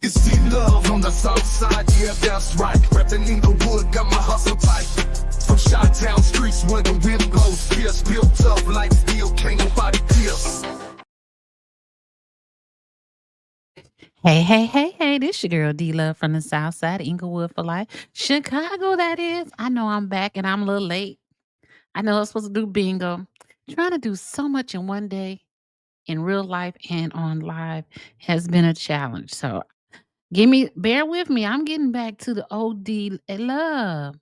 It's see love on the south side, yeah, that's right. Reppin' Inglewood, got my hustle tight. From Chi-Town streets where the wind blows fierce, built up like steel, can't nobody pierce. Hey, this your girl D Love from the South Side, Inglewood for life. Chicago, that is. I know I'm back and I'm a little late. I know I was supposed to do bingo. Trying to do so much in one day in real life and on live has been a challenge. So bear with me. I'm getting back to the OD love.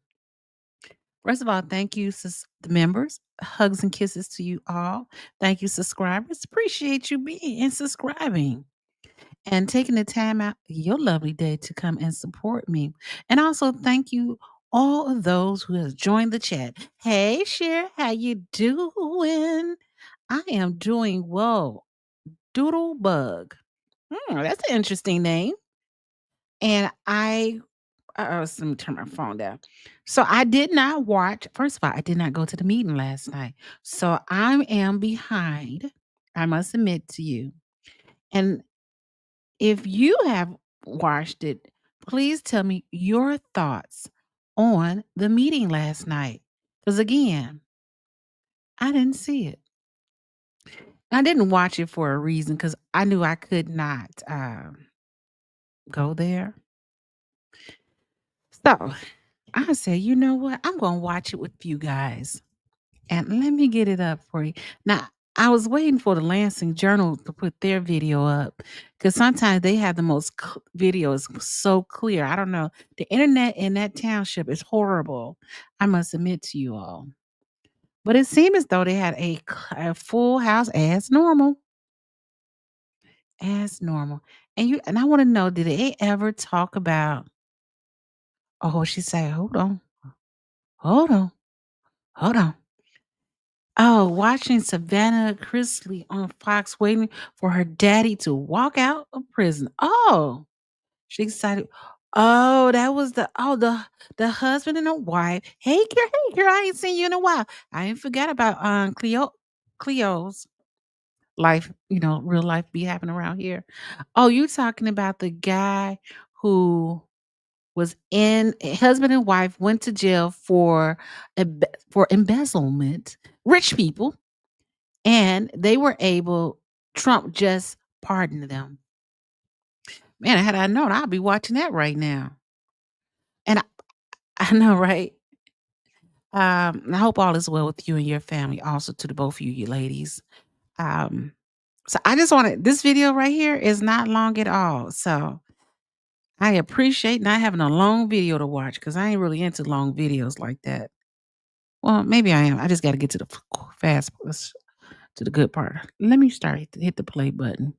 First of all, thank you, the members. Hugs and kisses to you all. Thank you, subscribers. Appreciate you being and subscribing and taking the time out of your lovely day to come and support me. And also thank you all of those who have joined the chat. Hey, Cher, how you doing? I am doing well. Doodlebug. That's an interesting name. And let me turn my phone down. So I did not watch. First of all, I did not go to the meeting last night. So I am behind. I must admit to you. And if you have watched it, please tell me your thoughts on the meeting last night. Because again, I didn't see it. I didn't watch it for a reason because I knew I could not go there. So I said, you know what? I'm going to watch it with you guys. And let me get it up for you. Now, I was waiting for the Lansing Journal to put their video up because sometimes they have the most videos so clear. I don't know. The internet in that township is horrible. I must admit to you all. But it seemed as though they had a full house as normal. As normal. And I want to know, did they ever talk about, oh, she said, hold on, hold on, hold on. Oh, watching Savannah Chrisley on Fox waiting for her daddy to walk out of prison. Oh, she excited. Oh, that was the husband and the wife. Hey, girl, I ain't seen you in a while. I ain't forgot about Cleo's life, real life be happening around here. Oh, you talking about the guy who was in husband and wife went to jail for embezzlement. Rich people. And they were able Trump just pardoned them. Man, had I known, I'd be watching that right now. And I know, right? I hope all is well with you and your family, also to the both of you ladies. So I just wanted this video right here is not long at all. So I appreciate not having a long video to watch because I ain't really into long videos like that. Well, maybe I am. I just got to get to the fast to the good part. Let me hit the play button.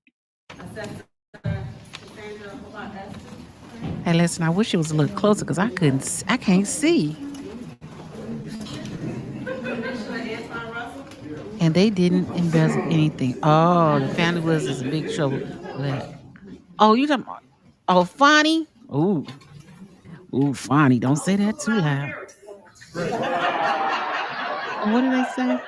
Hey, listen, I wish it was a little closer because I can't see. And they didn't embezzle anything. Oh, the family was in big trouble for that. Oh, you talking? Oh, Fonnie. Ooh, Fonnie. Don't say that too loud. What did they say?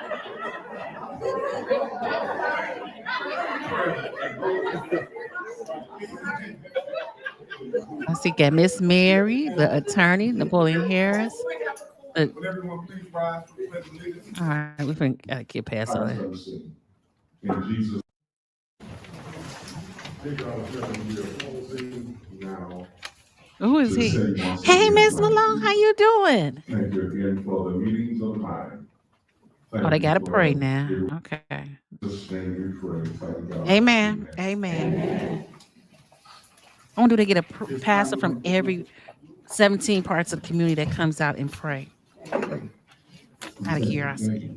I see, got Miss Mary, the attorney, Napoleon Harris. All right, we can get past all that. Who is he? Hey, Miss Malone, how you doing? Thank you again for the meetings of the mind. Oh, they got to pray now. Okay. Amen. Amen. I wonder, do they get a pastor from every 17 parts of the community that comes out and pray? Out of curiosity.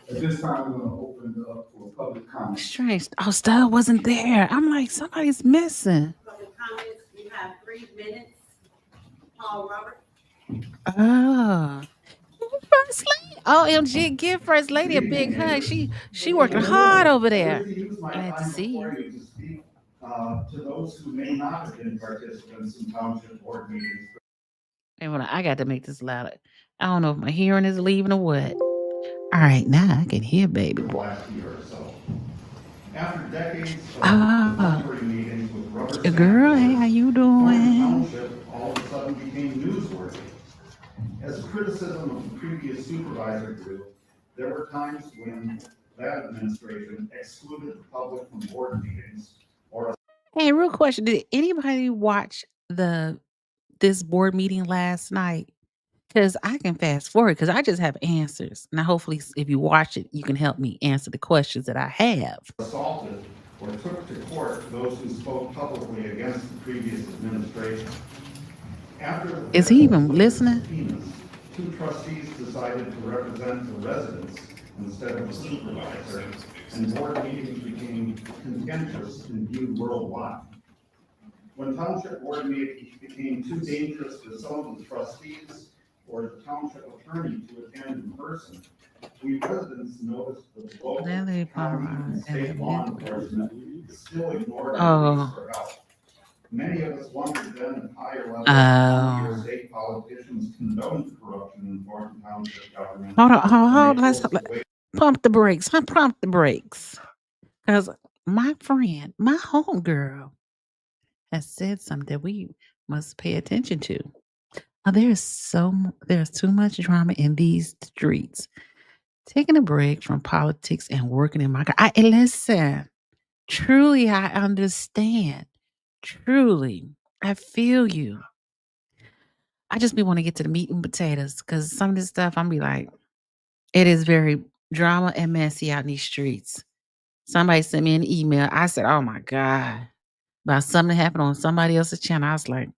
At this time, I'm going to open it up for public comment. Strange. Oh, Stud wasn't there. I'm like, somebody's missing. Public comments, you have 3 minutes. Paul Robert. Oh. First Lady. OMG, give First Lady a big hug. She working hard over there. Glad to see you. To those who may not have been participants in township board meetings. And I got to make this louder. I don't know if my hearing is leaving or what. All right, now I can hear, baby. Last year or so. After decades of meetings with rubber stamp Girl, hey, boards, how you Thornton doing? Township all of a sudden became newsworthy. As criticism of the previous supervisor grew, there were times when that administration excluded the public from board meetings or Hey, real question. Did anybody watch this board meeting last night? Because I can fast forward because I just have answers. Now, hopefully, if you watch it, you can help me answer the questions that I have. assaulted or took to court those who spoke publicly against the previous administration. After the Is he federal even lifted listening? subpoenas, two trustees decided to represent the residents instead of the supervisor, and board meetings became contentious and viewed worldwide. When township board meetings became too dangerous for some of the trustees or the township attorney to attend in person, we residents noticed that local, county, and state law enforcement still ignored our pleas Oh, for help. Many of us wondered then if higher level county or oh. state politicians condoned corruption in Thornton Township government Hold on, hold when on. they Let's told us to wait. pump the brakes. Huh? Pump the brakes. Because my friend, my homegirl, has said something that we must pay attention to. There's too much drama in these streets. Taking a break from politics and working in my. And listen, truly, I understand. Truly, I feel you. I just be want to get to the meat and potatoes because some of this stuff I'm be like, it is very drama and messy out in these streets. Somebody sent me an email. I said, "Oh my god," about something that happened on somebody else's channel. I was like,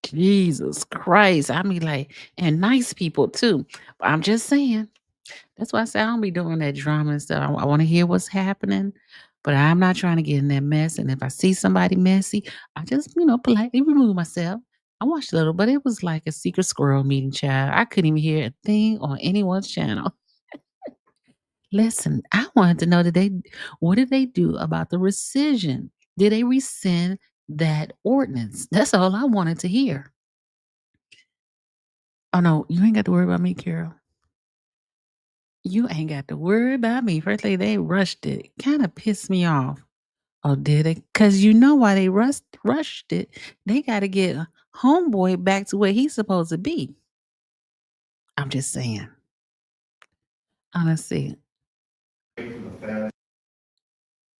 Jesus Christ. I mean, like, and nice people too. But I'm just saying. That's why I say I don't be doing that drama and stuff. I want to hear what's happening, but I'm not trying to get in that mess. And if I see somebody messy, I just, politely remove myself. I watched a little, but it was like a secret squirrel meeting, child. I couldn't even hear a thing on anyone's channel. Listen, I wanted to know what did they do about the rescission? Did they rescind that ordinance? That's all I wanted to hear. Oh no, you ain't got to worry about me, Carol. You ain't got to worry about me. Firstly, they rushed it. Kind of pissed me off. Oh, did it? Because you know why they rushed it. They got to get homeboy back to where he's supposed to be. I'm just saying. Honestly.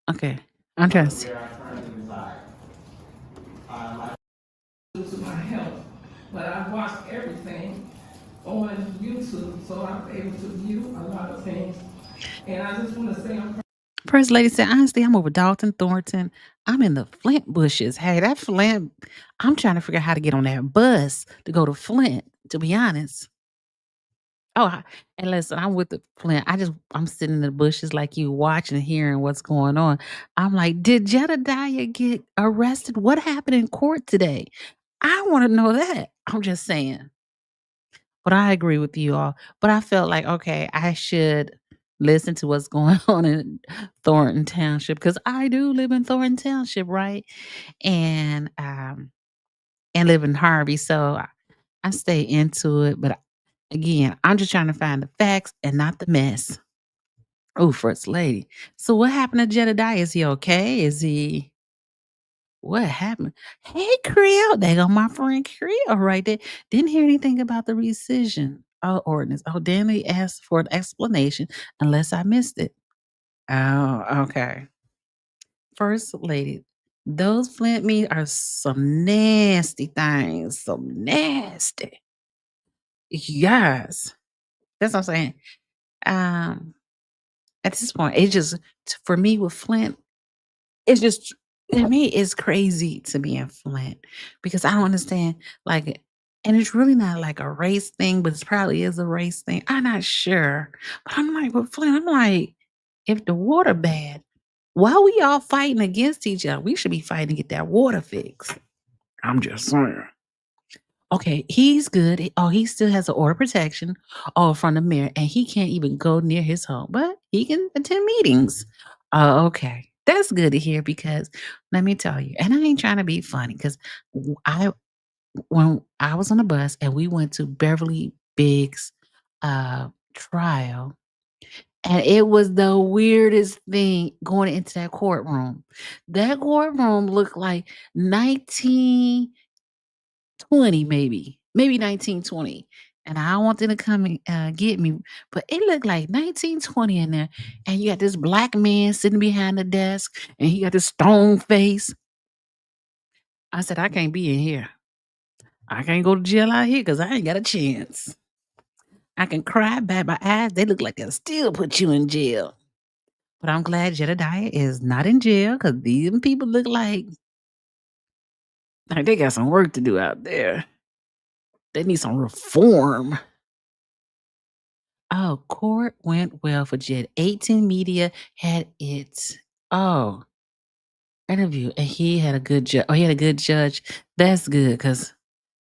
Okay. I'm trying to see. Where I currently reside. Due to my health, but I watched everything on YouTube, so I'm able to view a lot of things. And I just want to say First lady said, honestly, I'm over Dalton, Thornton. I'm in the Flint bushes. Hey, that Flint, I'm trying to figure out how to get on that bus to go to Flint, to be honest. Oh, and listen, I'm with the Flint. I'm sitting in the bushes like you, watching and hearing what's going on. I'm like, did Jedediah get arrested? What happened in court today? I want to know that. I'm just saying. But I agree with you all. But I felt like, okay, I should listen to what's going on in Thornton Township because I do live in Thornton Township, right? And live in Harvey. So I stay into it. But again, I'm just trying to find the facts and not the mess. Oh, First Lady. So what happened to Jedediah? Is he okay? What happened? Hey, Creel. There go my friend Creel right there. Didn't hear anything about the rescission ordinance. Oh, Danny asked for an explanation unless I missed it. Oh, okay. First Lady. Those Flint meat are some nasty things. Some nasty. Yes. That's what I'm saying. Um, at this point, it just for me with Flint, it's just to me, it's crazy to be in Flint because I don't understand like and it's really not like a race thing, but it probably is a race thing. I'm not sure. But I'm like, with Flint, I'm like, if the water bad, why we all fighting against each other? We should be fighting to get that water fixed. I'm just saying. Okay, he's good. Oh, he still has an order of protection from the mayor, and he can't even go near his home, but he can attend meetings. Oh, okay. That's good to hear because let me tell you, and I ain't trying to be funny because I when I was on the bus and we went to Beverly Biggs trial, And it was the weirdest thing going into that courtroom. That courtroom looked like 1920, maybe 1920. And I don't want them to come and get me, but it looked like 1920 in there. And you got this black man sitting behind the desk, and he got this stone face. I said, I can't be in here. I can't go to jail out here because I ain't got a chance. I can cry, bat my eyes. They look like they'll still put you in jail. But I'm glad Jedediah is not in jail because these people look like they got some work to do out there. They need some reform. Oh, court went well for Jed. 18 Media had its interview, and he had a good judge. Oh, he had a good judge. That's good because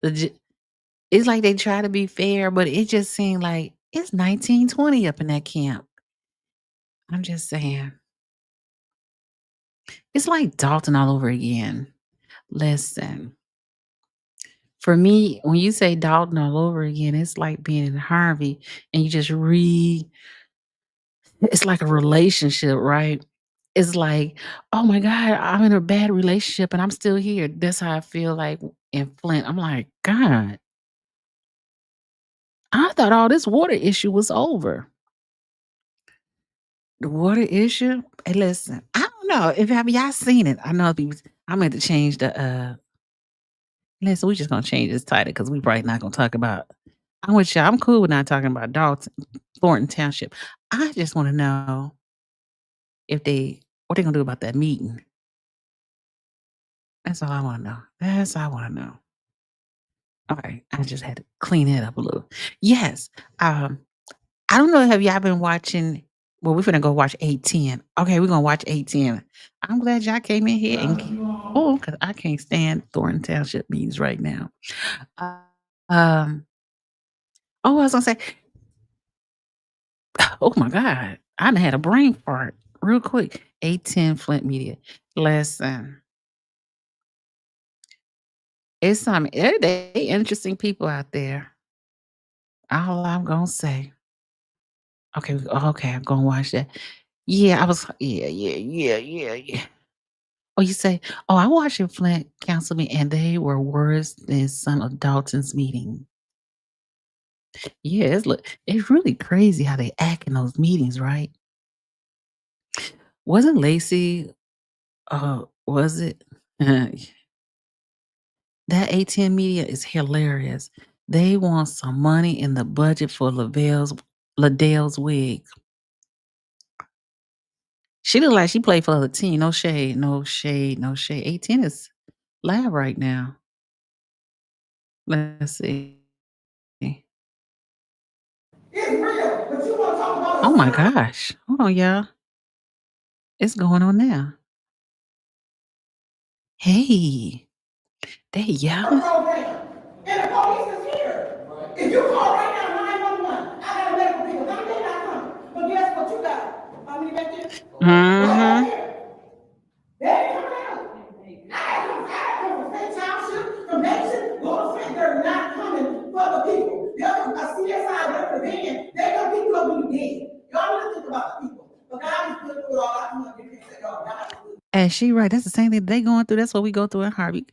it's like they try to be fair, but it just seemed like it's 1920 up in that camp. I'm just saying. It's like Dalton all over again. Listen, for me, when you say Dalton all over again, it's like being in Harvey and you just read, it's like a relationship, right? It's like, oh my God, I'm in a bad relationship and I'm still here. That's how I feel like in Flint. I'm like, God, I thought all this water issue was over. The water issue? Hey, listen, I don't know. If have y'all seen it? I know people, I'm going to change the listen, we're just gonna change this title because we probably not gonna talk about. I'm with y'all. I'm cool with not talking about Dalton, Thornton Township. I just want to know if what they gonna do about that meeting. That's all I want to know. That's all I want to know. All right, I just had to clean it up a little. Yes. I don't know. Have y'all been watching? Well, we're gonna go watch 810. Okay, we're gonna watch 810. I'm glad y'all came in here and because I can't stand Thornton Township meetings right now. Uh, um. Oh, I was gonna say. Oh my God. I done had a brain fart real quick. 810 Flint Media. Listen, it's some they interesting people out there. All I'm gonna say. Okay, I'm gonna watch that. Yeah, yeah. Oh, you say, oh, I watched a Flint council meeting and they were worse than some of Dalton's meeting. Yeah, it's really crazy how they act in those meetings, right? Wasn't Lacey was it? That ATM media is hilarious. They want some money in the budget for Ladell's wig. She look like she played for the team. No shade, no shade, no shade. 18 is live right now. Let's see. It's real, but you want to talk about Oh my gosh. Hold on, y'all. It's going on now. Hey, they yelling. program. And the police is here. If you call right now 911, I got a medical people. Now they're not coming. But guess what you got? How many back there? Right here. They ain't coming out. I come from Flint Township, from Nation, go to Flint. They're not coming for the people. The other, a CSI, they're the van. They come pick you up when you dead. Y'all need to think about the people. But God is good through it all. I come up here and say, y'all, God is good. And she right. That's the same thing they going through. That's what we go through in Harvey.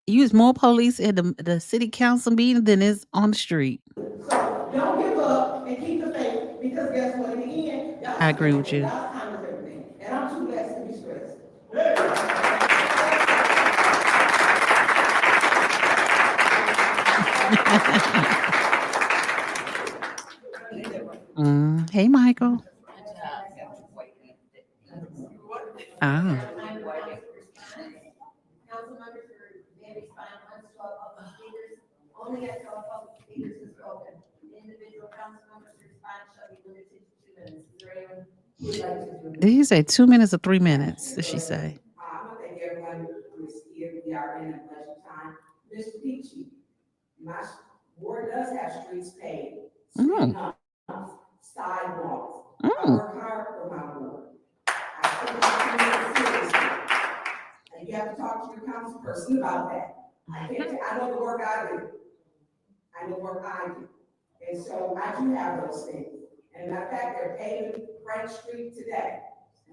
Use more police at the city council meeting than is on the street. So don't give up and keep the faith because guess what? In the end, I agree with you. God's time is everything. And I'm too blessed to be stressed. Hey, Michael. Oh. Council members are very silent, public speakers, only after all public speakers have spoken. Individual council members' response shall be limited to 2 minutes. Is there anyone who would like to do? Did he say 2 minutes or 3 minutes? Did she say? I want to thank everyone who is here. We are in a budget time. Mr. Peachy, my ward does have streets paved, street humps, sidewalks. I work hard for my ward. I take my community seriously. And you have to talk to your council person about that. I know the work I do. I know the work I do. And so I do have those things. And in fact, they're paving Frank Street today,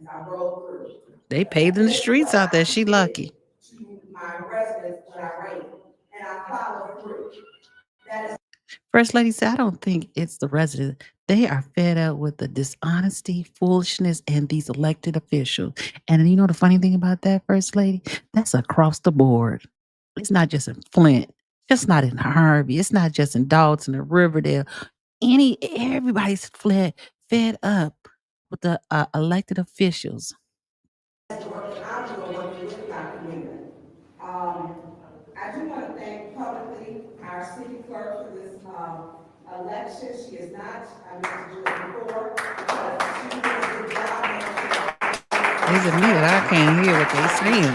as I rode through. They paving the streets out there. She lucky. To my residents when I rate, and I follow through. That is First Lady said, I don't think it's the residents. They are fed up with the dishonesty, foolishness, and these elected officials. And you know the funny thing about that, First Lady? That's across the board. It's not just in Flint. It's not in Harvey. It's not just in Dalton or Riverdale. Everybody's fed up with the elected officials. what I'm doing working with my community. I do want to thank publicly our city clerk for this election. She is not, I meant to do it before, because she did a good job. Is it me that I can't hear what they're saying?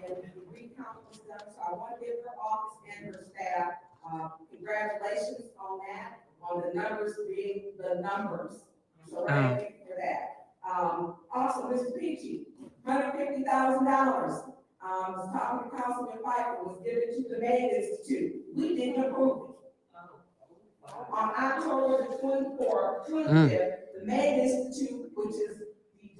And the recount was done, so I want to give her office and her staff congratulations on that, on the numbers being the numbers. So thank you for that. Also, Mr. Peachy, $150,000. Was talking to Councilman Pfeiffer, was given to the Med Institute. We didn't approve it. On October the 25th, the Med Institute, which is the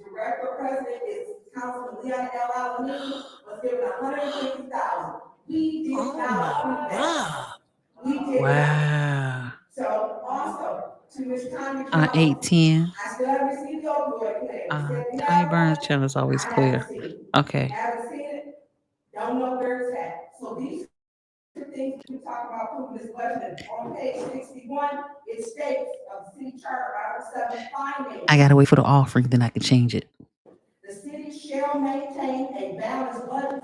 director president, is Councilman Leon L. Alamini, was given $150,000. We did not approve that. We did not. So also, to Ms. Tanya Jones, 810. I still haven't received the opioid claim. Tanya Burns channel is always clear. Okay. Haven't seen it, don't know where it's at. So these are things we talk about proving this budget. On page 61, it states of the city charter, Article 7, finance. I gotta wait for the offering, then I can change it. The city shall maintain a balanced budget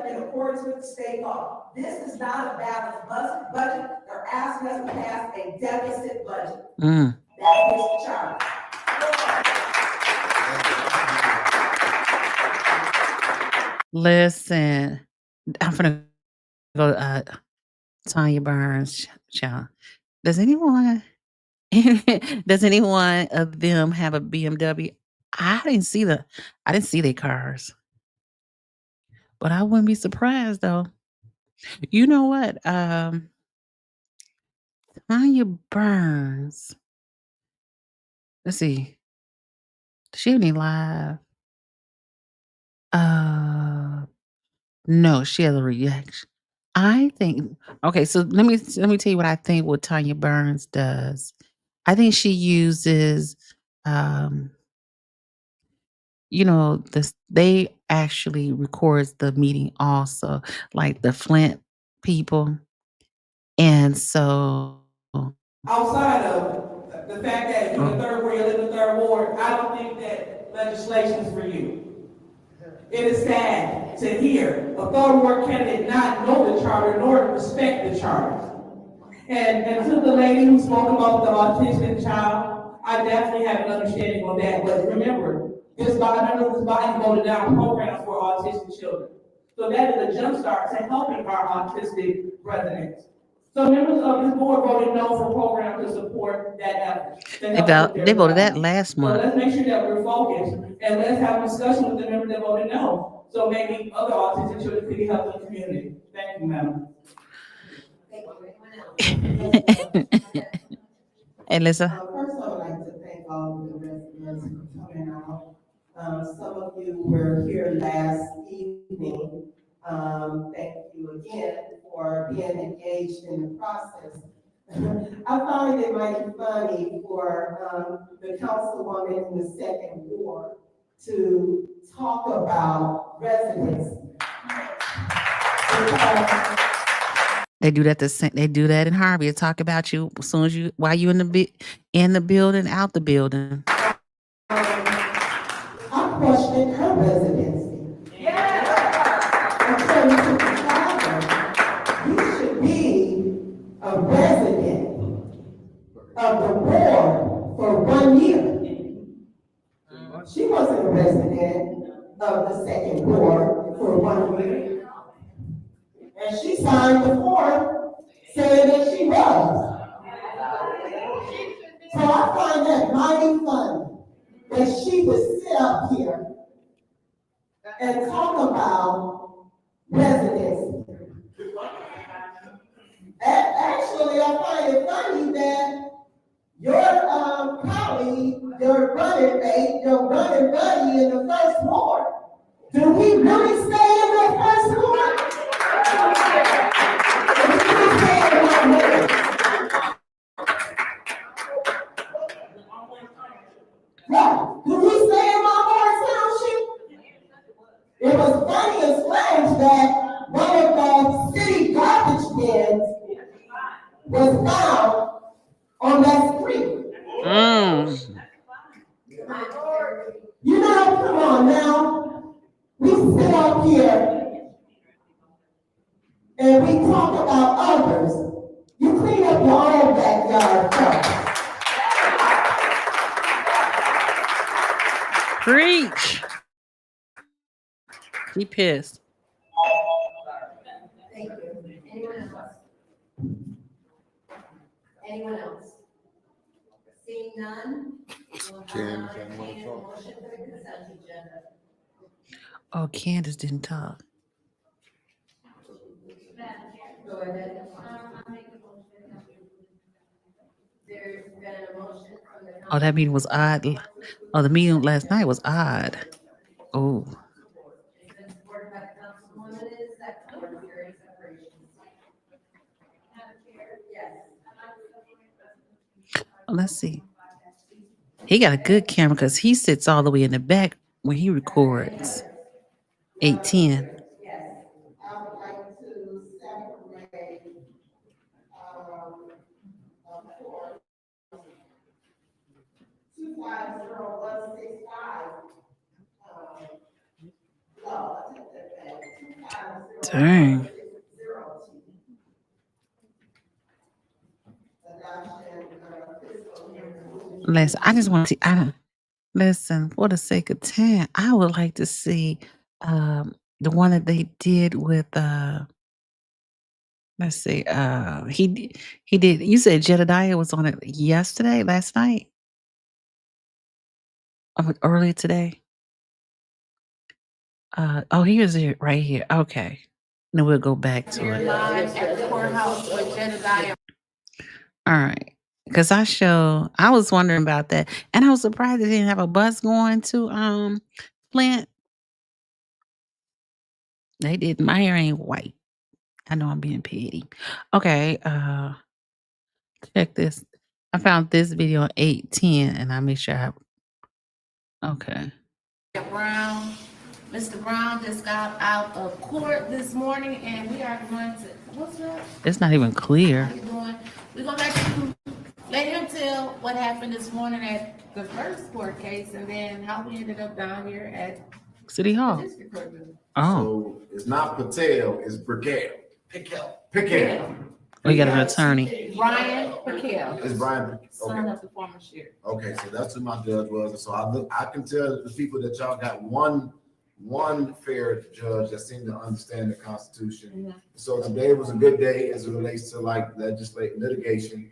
in accordance with the state law. This is not a balanced budget. They're asking us to pass a deficit budget. That is the charter. Listen, I'm gonna go to Tanya Burns channel. Does anyone of them have a BMW? I didn't see their cars. But I wouldn't be surprised though. You know what? Tanya Burns. Let's see. Does she have any live? No, she has a reaction. I think okay, so let me tell you what I think what Tanya Burns does. I think she uses they actually records the meeting also, like the Flint people. And so Outside of the fact that you're in the third ward, you live in the third ward, I don't think that legislation is for you. It is sad to hear a third ward candidate not know the charter nor respect the charter. And to the lady who spoke about the autistic child, I definitely have an understanding on that. But remember, this body voted down programs for autistic children. So that is a jumpstart to helping our autistic residents. So members of this board voted no for programs to support that effort. they voted that last month. So let's make sure that we're focused and let's have a discussion with the members that voted no. So maybe other autistic children could help the community. Thank you, madam. Thank you. Hey, Lisa. First, I would like to thank all of the residents for coming out. Some of you were here last evening. Thank you again for being engaged in the process. I find it mighty funny for the councilwoman in the second ward to talk about residents. They do that. They do that in Harvey. They talk about you as soon as while you in the building, out the building. I question her residency. According to the charter, you should be a resident of the ward for 1 year. She wasn't a resident of the second ward for 1 year. And she signed the form saying that she was. So I find that mighty funny that she would sit up here and talk about residency. Actually, I find it funny that your colleague, your running mate, your running buddy in the first ward, do we really stay in the first ward? Right. Do we stay in my Township? It was funny and strange that one of the city garbage bins was found on that street. You know, come on now. We sit up here and we talk about others. You clean up your own backyard first. Preach. He pissed. Thank you. Anyone else? Anyone else? Seeing none? We'll entertain a motion for the consent agenda. Oh, Candace didn't talk. Go ahead. There's been a motion from the. Oh, that meeting was odd. Oh, the meeting last night was odd. Oh. It's been supported by the councilwoman, is that for hearing separation? Yes. Let's see. He got a good camera because he sits all the way in the back when he records. 810. Yes, I would like to separate, of course, 250165. No, I take that back. 250160. Dang. Adoption, fiscal year. Listen, I just want to see. Listen, for the sake of time, I would like to see the one that they did with let's see, he did, you said Jedediah was on it last night? Earlier today? Oh, here's it right here. Okay. Then we'll go back to it. Live at the courthouse with Jedediah. All right. Because I was wondering about that. And I was surprised they didn't have a bus going to Flint. They did. My hair ain't white. I know I'm being petty. Okay, check this. I found this video on 810 and I make sure okay. Brown, Mr. Brown just got out of court this morning and we are going to, what's up? It's not even clear. How you doing? We're gonna let him tell what happened this morning at the first court case and then how we ended up down here at City the Hall. district court building. Oh, So it's not Patel, it's Brickell. Pickell. we got an attorney. Brian Paquel, It's Brian. son Okay. of the former sheriff. Okay, so that's who my judge was. And so I can tell the people that y'all got one fair judge that seemed to understand the Constitution. Mhm. So today was a good day as it relates to like legislative litigation.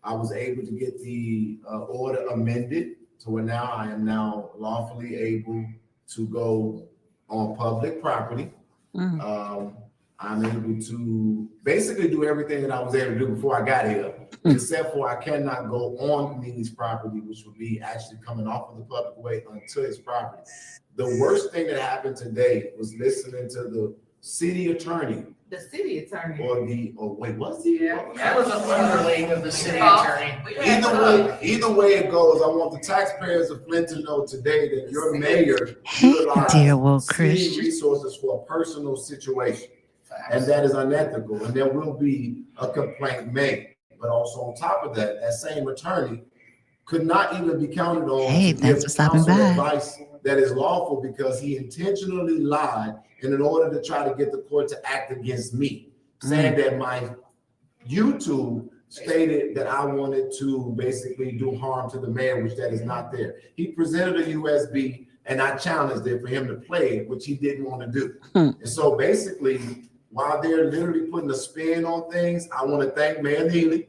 I was able to get the order amended to where now I am now lawfully able to go on public property. I'm able to basically do everything that I was able to do before I got here, except for I cannot go on Meany's property, which would be actually coming off of the public way onto his property. The worst thing that happened today was listening to the city attorney The city attorney. was he? That was an underling of the city attorney. Either way it goes, I want the taxpayers of Flint to know today that your mayor Hey, dear Will utilized Chris. city resources for a personal situation. And that is unethical, and there will be a complaint made. But also on top of that, that same attorney could not even be counted on Hey, to thanks give for stopping counsel by. advice that is lawful because he intentionally lied in order to try to get the court to act against me, saying that my YouTube stated that I wanted to basically do harm to the mayor, which that is not there. He presented a USB and I challenged it for him to play it, which he didn't want to do. And so basically, while they're literally putting a spin on things, I want to thank Mayor Neely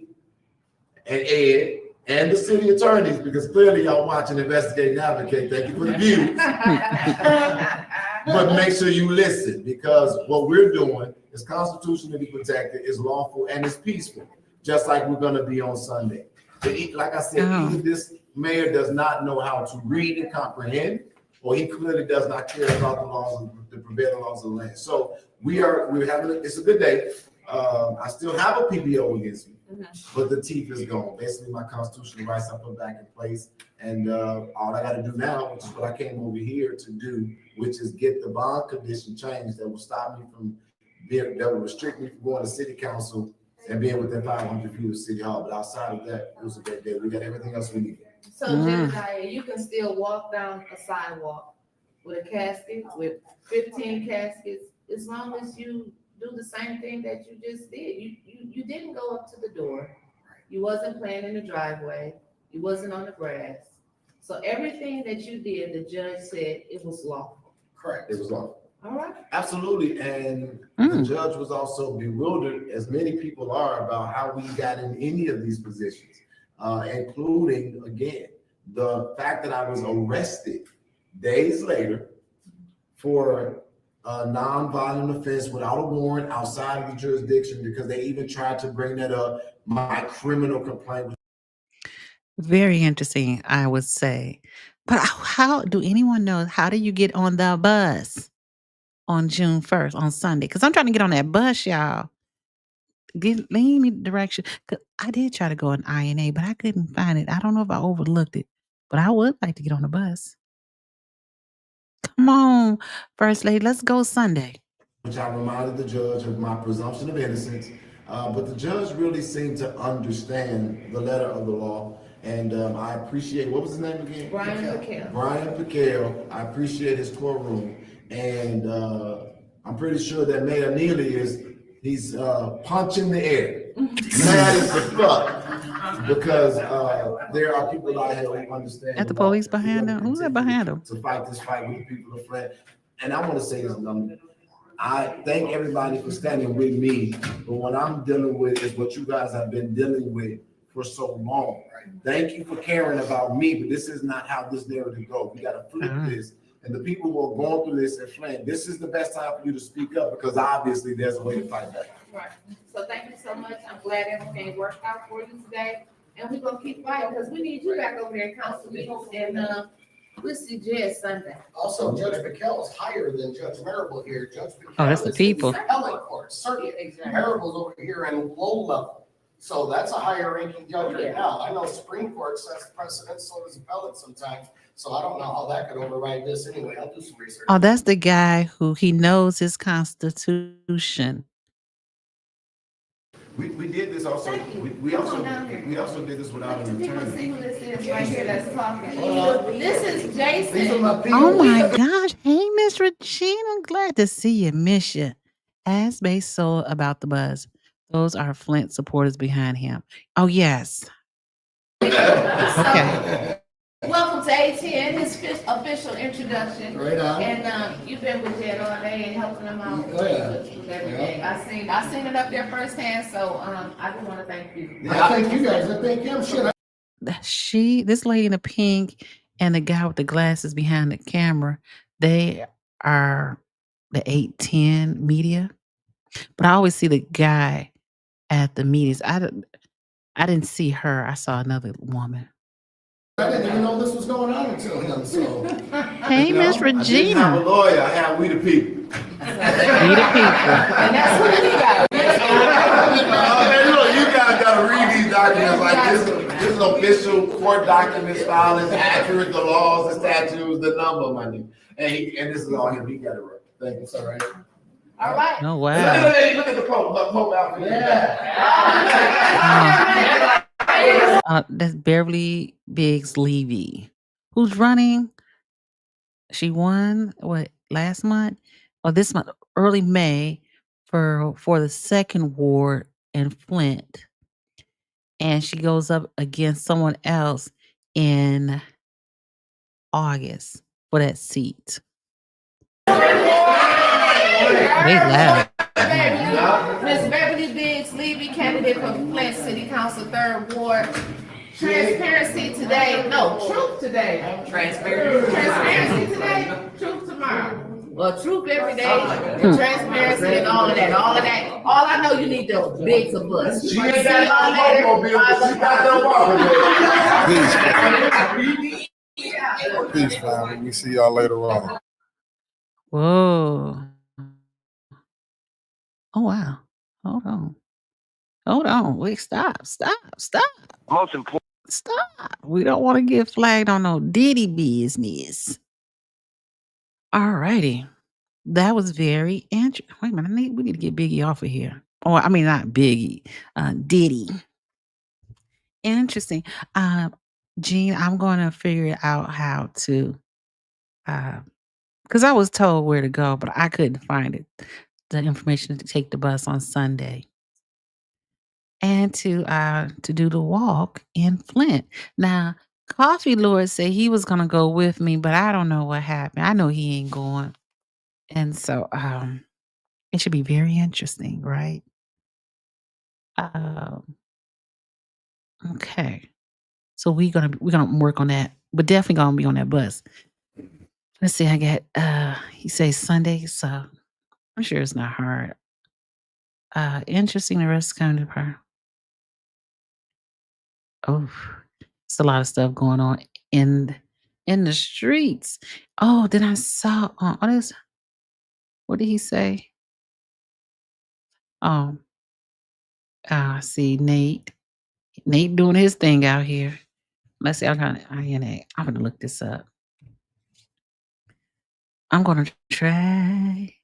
and Ed and the city attorneys, because clearly y'all watching Investigate and Advocate. Thank you for the views. But make sure you listen, because what we're doing is constitutionally protected, is lawful, and is peaceful, just like we're gonna be on Sunday. Like I said, Oh. either this mayor does not know how to read and comprehend, or he clearly does not care about the laws, the prevailing laws of the land. So we're having, it's a good day. I still have a PBO against me, but the teeth is gone. Basically, my constitutional rights I put back in place. And all I gotta do now, which is what I came over here to do, which is get the bond condition changed that will stop me from being, that will restrict me from going to city council and being within 500 feet of City Hall. But outside of that, it was a great day. We got everything else we need. So Jedediah, you can still walk down a sidewalk with a casket, with 15 caskets, as long as you do the same thing that you just did. You didn't go up to the door. You wasn't playing in the driveway. You wasn't on the grass. So everything that you did, the judge said it was lawful. Correct. It was lawful. All right. Absolutely. And the judge was also bewildered, as many people are, about how we got in any of these positions, including, again, the fact that I was arrested days later for a non-violent offense without a warrant outside of the jurisdiction, because they even tried to bring that up. My criminal complaint was Very interesting, I would say. But how do anyone know, how do you get on the bus on June 1st, on Sunday? Because I'm trying to get on that bus, y'all. Lead me direction. 'Cause I did try to go in INA, but I couldn't find it. I don't know if I overlooked it, but I would like to get on the bus. Come on, First Lady, let's go Sunday. which I reminded the judge of my presumption of innocence. But the judge really seemed to understand the letter of the law. And I appreciate, what was his name again? Brian McHale. Brian McHale. I appreciate his courtroom. And I'm pretty sure that Mayor Neely he's punching the air. Mad as the fuck. Because there are people out here who understand. At the police behind him? Who's that behind him? To fight this fight with the people of Flint. And I want to say this number. I thank everybody for standing with me, but what I'm dealing with is what you guys have been dealing with for so long. Thank you for caring about me, but this is not how this narrative goes. We got to flip this. And the people who are going through this in Flint, this is the best time for you to speak up, because obviously there's a way to fight back. Right. So thank you so much. I'm glad everything worked out for you today. And we're gonna keep fighting, because we need you back over there in council meetings, and we'll see Judge Sunday. Also, Judge McHale is higher than Judge Marable here. Judge McHale. Oh, that's the people. Appellate court, circuit. Exactly. Marable's over here in low level. So that's a higher ranking judge right now. I know Supreme Court sets precedent, so does appellate sometimes. So I don't know how that could override this anyway. I'll do some research. Oh, that's the guy who he knows his constitution. We did this also. We also did this without an People attorney. see who this is right here that's talking. This is These are Jason. my people. Oh my gosh. Hey, Miss Regina. I'm glad to see you. Miss you. As Bay Soul about the buzz. Those are Flint supporters behind him. Oh, yes. Okay. Welcome to ATN, his official introduction. Right on. And you've been with Jed all day and helping him out Oh, yeah. with everything. I seen it up there firsthand, so I do want to thank you. I thank you guys. I thank him. Shit. This lady in the pink and the guy with the glasses behind the camera, they are the 810 media. But I always see the guy at the meetings. I didn't see her. I saw another woman. I didn't even know this was going on until him, so. Hey, Miss I didn't have a Regina. lawyer. I have we the people. We the people. And that's what we got. Hey, look, you guys gotta read these documents like this. This is official court documents, file is accurate, the laws, the statutes, the number, my nigga. And this is all him. He got it right. Thank you. All right. All right. Oh, Look wow. at the Pope outfit. That's Beverly Biggs Levy, who's running. She won last month or this month, early May, for the second ward in Flint, and she goes up against someone else in August for that seat. They loud. Miss Beverly Biggs Levy, candidate for Flint City Council 3rd Ward. Transparency today, no, truth today. Transparency today, truth tomorrow. Well, truth every day, and transparency and all of that. All I know you need to big the bus. She ain't got no automobile, but she got no automobile. Peace, family. We see y'all later on. Whoa. Oh, wow. Hold on. Wait, stop. Most important. Stop. We don't want to get flagged on no Diddy business. All righty. That was very interesting. Wait a minute. We need to get Biggie off of here. Or, I mean, not Biggie. Diddy. Interesting. Gene, I'm going to figure out how to, because I was told where to go, but I couldn't find it. The information to take the bus on Sunday. And to do the walk in Flint. Now, Coffee Lord said he was gonna go with me, but I don't know what happened. I know he ain't going. And so it should be very interesting, right? Okay. So we're gonna work on that. We're definitely gonna be on that bus. Let's see, I got he says Sunday, so I'm sure it's not hard. Interesting, the rest coming to part. Oh, it's a lot of stuff going on in the streets. Oh, then I saw what did he say? I see Nate doing his thing out here. Let's see. I'm gonna look this up. I'm gonna try.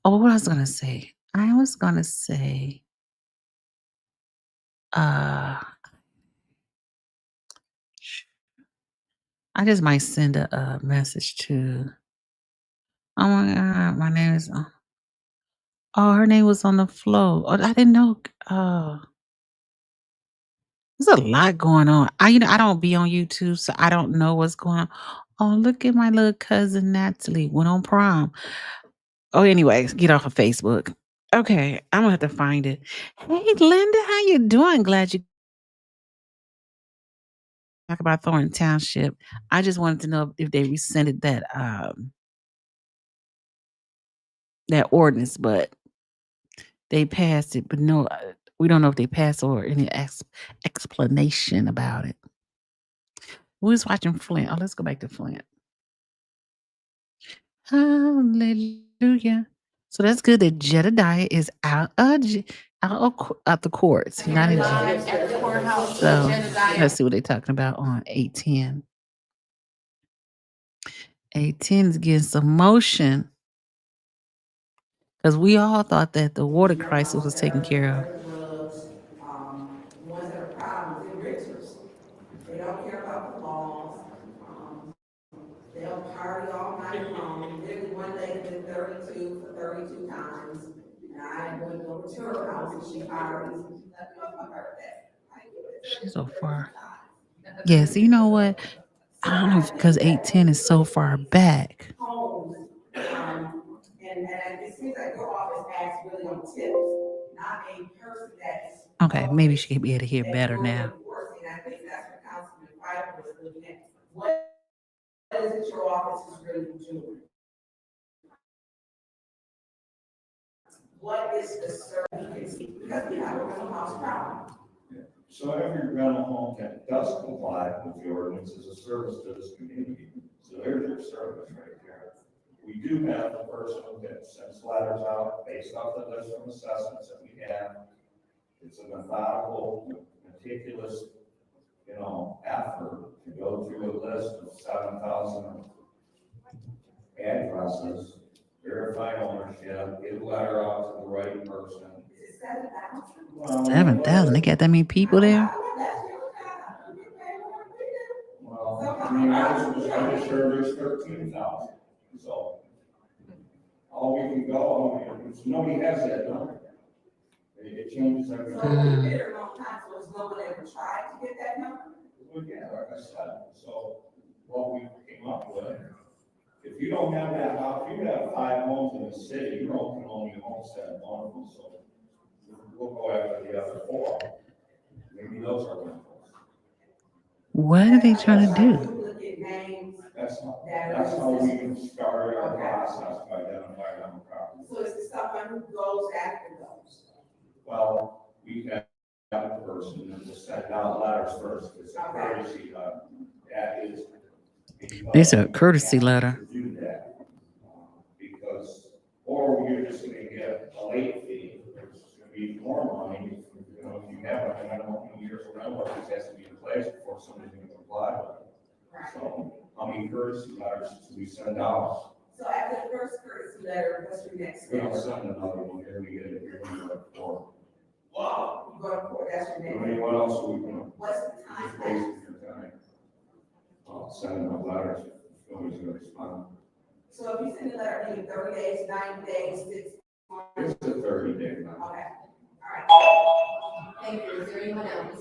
Oh, what I was gonna say? I was gonna say, I just might send a message to. Oh my God, my name is. Oh, her name was on the flow. Oh, I didn't know. There's a lot going on. I don't be on YouTube, so I don't know what's going on. Oh, look at my little cousin Natalie went on prom. Oh, anyways, get off of Facebook. Okay, I'm gonna have to find it. Hey, Linda, how you doing? Glad you talk about Thornton Township. I just wanted to know if they rescinded that that ordinance, but they passed it. But no, we don't know if they passed or any explanation about it. Who's watching Flint? Oh, let's go back to Flint. Hallelujah. So that's good that Jedediah is out of the courts. He's not in jail. At the courthouse, So Jedediah. let's see what they're talking about on 810. 810 is getting some motion. Because we all thought that the water crisis was taken care of. Ones that are problems, they're renters. They don't care about the laws. They'll party all night long. Literally one lady did 32 for 32 times. And I went over to her house and she parties. She's so far. Yeah, so you know what? I don't know because 810 is so far back. Homes. And it seems like your office acts really on tips, not a person that's. Okay, maybe she can be able to hear better now. I think that's what Councilman Fifer was looking at. What is it your office is really doing? What is the service? Because we have a rental house problem. So every rental home that does comply with the ordinance is a service to this community. So there's your service right there. We do have a person that sends letters out based off the list of assessments that we have. It's a methodical, meticulous, effort to go through a list of 7,000 addresses, verify ownership, get a letter out to the right person. 7,000? They got that many people there? Well, I just heard there's 13,000. So all we can go, nobody has that number. It changes every So time. we did a long time, so there's no one ever tried to get that number? Well, yeah, like I said, so what we came up with, if you don't have that house, if you have 5 homes in the city, you can only homestead one of them, so we'll go after the other 4. Maybe those are rentals. What are they trying to do? Duplicate names. That's how that is. we started our Okay. process to identify them properly. So it's someone who goes after those. Well, we have a person that will send out letters first, it's a courtesy letter. That is. It's a courtesy letter. To do that. Because, or you're just gonna get a late fee, it's gonna be more money, you know, if you have, I don't know how many years around, but this has to be in place before somebody's gonna comply with it. So, how many courtesy letters do we send out? So after the first courtesy letter, what's your next We don't step? send another one, here we get it, here we go to court. Wow. You go to court, that's your I next. mean, what else are we gonna? What's the time? Just wasting your time. Sending out letters, nobody's gonna respond. So if you send a letter in 30 days, 90 days, 6 months. It's a 30-day now. Okay, all right. Thank you. Is there anyone else?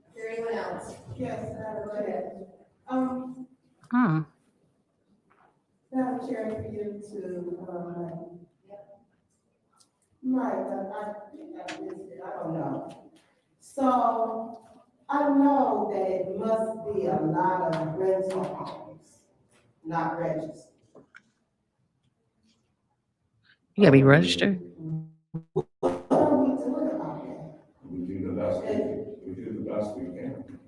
Is there anyone else? Yes, go ahead. Madam Chair, for you to, right, I think I missed it, I don't know. So, I know that it must be a lot of rental homes, not registered. You gotta be registered. What are we doing about that? We do the best we can.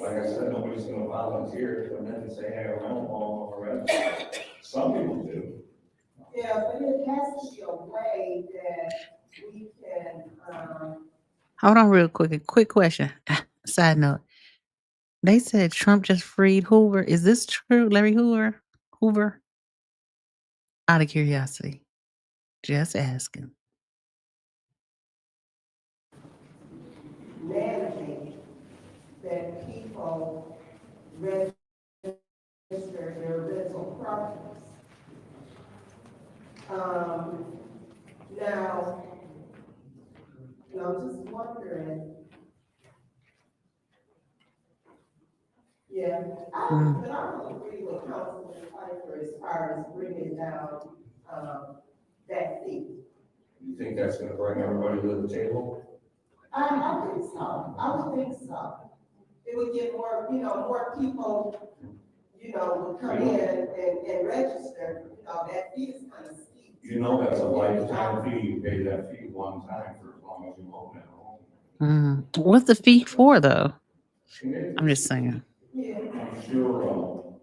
Like I said, nobody's gonna volunteer to come in and say, hey, I don't want to register. Some people do. Yeah, but it has to be a way that we can, Hold on real quick. A quick question. Side note. They said Trump just freed Hoover. Is this true? Larry Hoover? Hoover? Out of curiosity. Just asking. mandate that people register their rental properties. Now, I'm just wondering. Yeah, but I don't agree with Councilman Piper as far as bringing down, that fee. You think that's gonna bring everybody to the table? I think so, I would think so. It would get more, more people, would come in and register, that fee is kind of steep. You know that's a lifetime fee, you pay that fee one time for as long as you own that home. What's the fee for, though? I'm just saying. Yeah, I'm sure,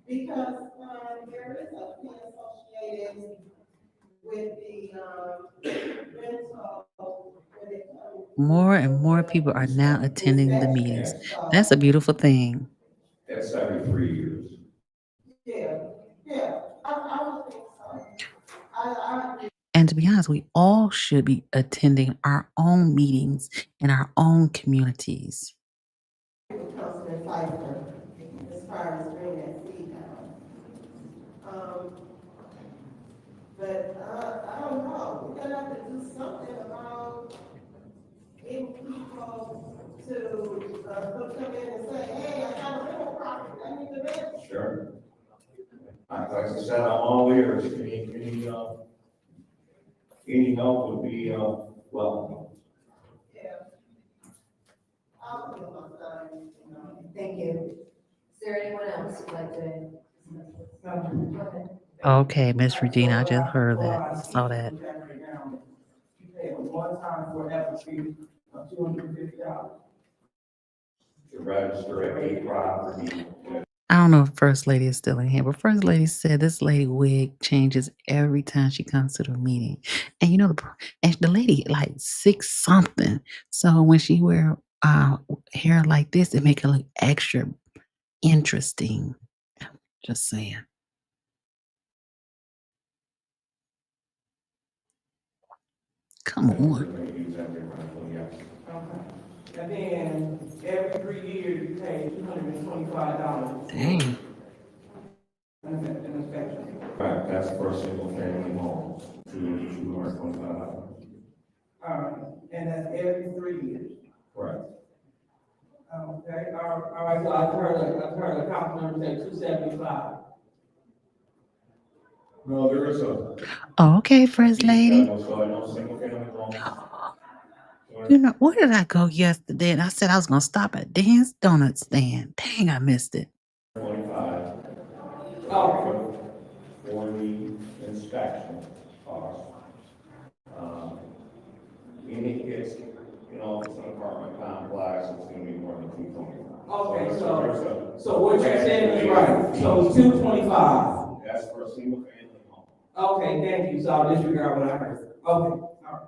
because, there is a fee associated with the, rental, when it comes. More and more people are now attending the meetings. That's a beautiful thing. that's every 3 years. Yeah, I would think so. I And to be honest, we all should be attending our own meetings in our own communities. Councilman Pfeiffer, as far as bringing that fee down. But, I don't know, we're gonna have to do something about getting people to, come in and say, hey, I got a rental property, I need to rent. Sure. Like I said, I'm all ears, any help would be, welcome. Yeah. I'll put my time, Thank you. Is there anyone else who'd like to? Okay, Miss Regina, I just heard that. Saw that. You pay a one-time forever fee of $250. To register a property. I don't know if First Lady is still in here, but First Lady said this lady wig changes every time she comes to the meeting. And the lady like 6 something. So when she wear hair like this, it make her look extra interesting. Just saying. Come on. And then every 3 years, you pay $225. Dang. An inspection. Right, that's for single family homes, $225. And that's every 3 years. Correct. Okay, all right, so I've heard a council member say 275. No, there is a. Okay, First Lady. So I know single family homes, You know, where did I go yesterday? And I said I was gonna stop at Dan's Donut stand. Dang, I missed it. 25. Oh. For the inspection cost. Any kids, you know, if it's an apartment complex, it's gonna be more than 225. Okay, So so what you're saying is right, so it's 225. that's for a single family home. Okay, thank you, so I'll disregard what I heard. Okay, all right.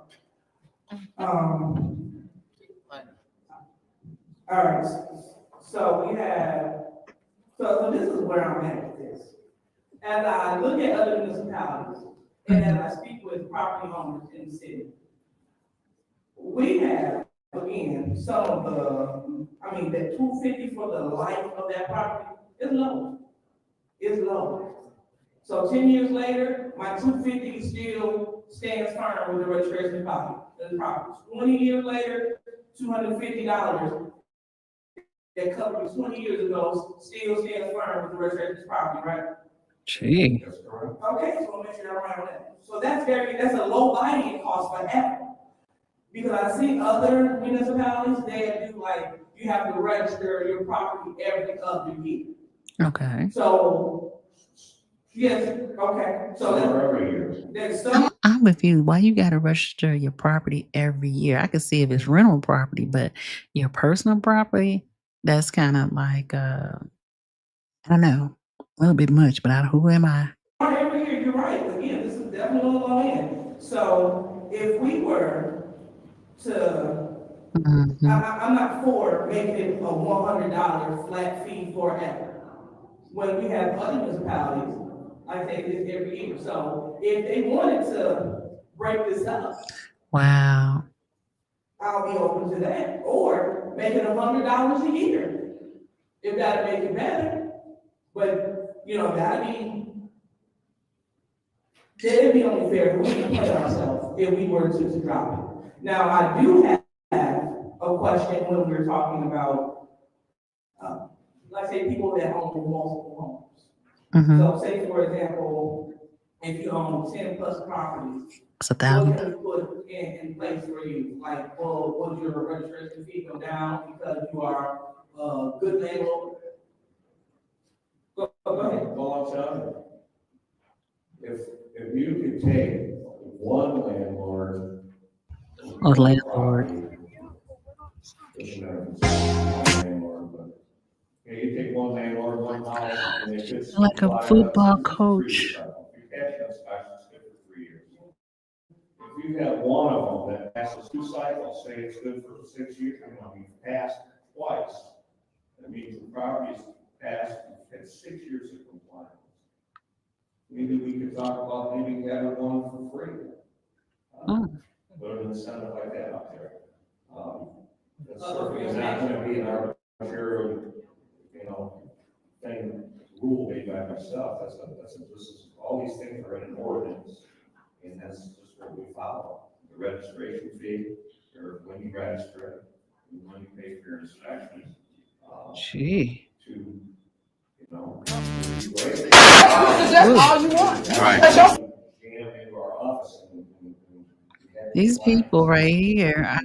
All right, so we have, so this is where I'm at with this. As I look at other municipalities, and as I speak with property owners in the city, we have, again, some of the, the 250 for the life of that property is low. It's low. So 10 years later, my 250 still stands firm with the registration of the property. 20 years later, $250 that covered 20 years ago still stands firm with the registration of the property, right? Gee. That's correct. Okay, so I'll make sure I'm right on that. So that's a low buy-in cost forever. Because I see other municipalities, they do like, you have to register your property every other year. Okay. So, yes, okay, so Every year. there's some. I'm with you. Why you gotta register your property every year? I can see if it's rental property, but your personal property, that's kind of like I don't know, a little bit much, but who am I? Every year, you're right, again, this is definitely a low end. So if we were to, I'm not for making it a $100 flat fee forever. When we have other municipalities, I take this every year. So if they wanted to break this up, Wow. I'll be open to that. Or make it $100 a year, if that'd make it better. But, it'd be only fair if we can play ourselves if we were to drop it. Now, I do have a question when we're talking about, let's say people that own multiple homes. So say, for example, if you own 10 plus properties, It's what $1,000. can we put in place for you? Like, well, would your registration fee go down because you are a good landlord? Go ahead. Well, I'll tell you, if you could take one landlord. Or landlord. Landlord, but you take one landlord, one house, and if it's Like a football coach. If you catch that spot, it's good for 3 years. If you have one of them that passes 2 cycles, say it's good for 6 years, you've passed twice. That means the property's passed, had 6 years of compliance. Maybe we could talk about maybe having one for free. Put an incentive like that out there. That certainly is not going to be an arbitrary, rule made by myself. This is all these things are in an ordinance, and that's just what we follow. The registration fee, or when you register, and when you pay for your inspection. Gee. That's all you want. Right. Into our office and These people right here,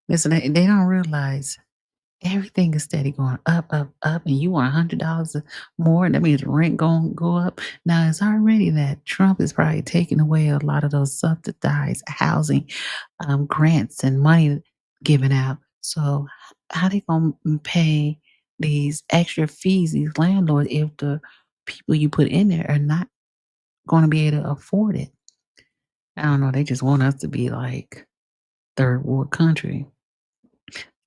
listen, they don't realize everything is steady going up, up, up, and you want $100 more, and that means rent gonna go up. Now it's already that Trump is probably taking away a lot of those subsidized housing grants and money given out. So how they gonna pay these extra fees, these landlords, if the people you put in there are not going to be able to afford it? I don't know. They just want us to be like third world country.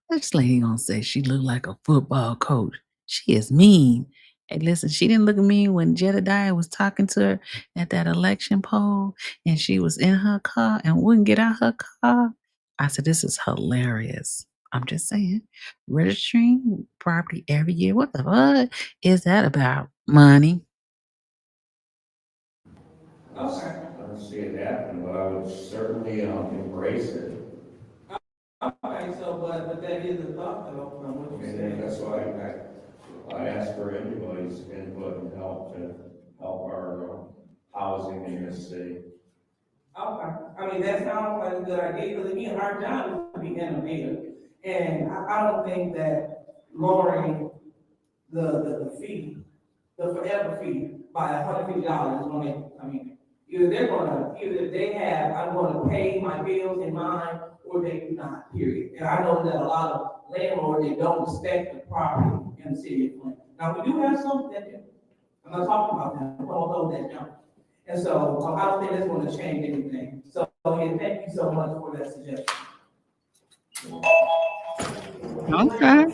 This lady gonna say she looked like a football coach. She is mean. Hey, listen, she didn't look mean when Jedediah was talking to her at that election poll and she was in her car and wouldn't get out her car. I said, this is hilarious. I'm just saying. Registering property every year. What the fuck is that about? Money. I don't see it happening, but I would certainly embrace it. Okay, so, but that is a thought though, from what you said. And that's why I ask for anybody's input and help to help our housing in this city. Okay, I mean, that sounds like a good idea, because again, our job is to be innovative. And I don't think that lowering the fee, the forever fee by $150 is gonna, I mean, either they have, I'm gonna pay my bills in mind, or they do not, period. And I know that a lot of landlords, they don't respect the property in the city of Flint. Now, we do have some that do. I'm not talking about them, all those that don't. And so, I don't think that's gonna change anything. So, again, thank you so much for that suggestion. Okay.